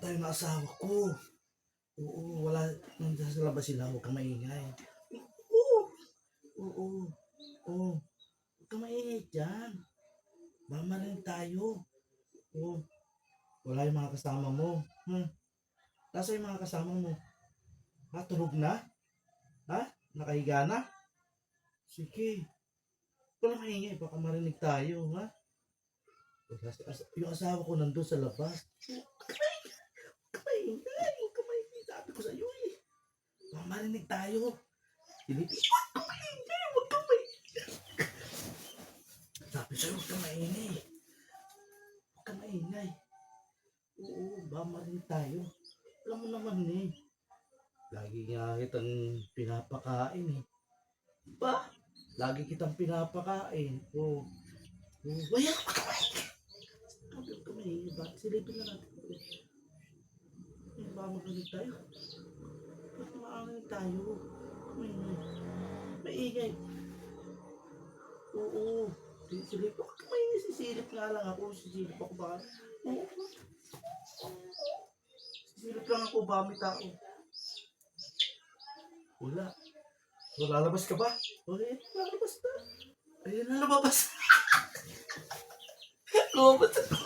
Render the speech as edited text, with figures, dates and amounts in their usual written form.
tayo ng asawa ko. Oo, wala. Nandiyan sa labas sila. Huwag kang maingay. Oo, oo, oo. Huwag kang maingay dyan. Mamarin tayo. Oo. Wala yung mga kasama mo. Nasa yung mga kasama mo? Ha, tulog na? Ha? Nakahiga na? Sige. Huwag kang maingay. Baka marinig tayo, ha? Yung asawa ko nandun sa labas. Kamaingay. Kamaingay. Sabi ko sa'yo eh. Baka marinig tayo. Silipin. Kamaingay. Huwag kang maingay. Sabi sa'yo, huwag kang maingay. Huwag kang maingay. Oo, baka marinig tayo. Alam mo naman eh. Lagi nga kitang pinapakain eh. Ba? Lagi kitang pinapakain. Oo. Wala ka maingay. Sabi ko maingay ba? Silipin na natin. Baka marinig tayo. Baka marinig tayo. Maingay. Maingay. Oo. Sisilip. Huwag ka maingay. Sisilip nga lang ako. Sisilip ako ba? Oo. Sisilip lang ako. Bami tao. Wala. So, lalabas ka ba? Okay, lalabas na. Ayun na, lumabas. Lumabas ako.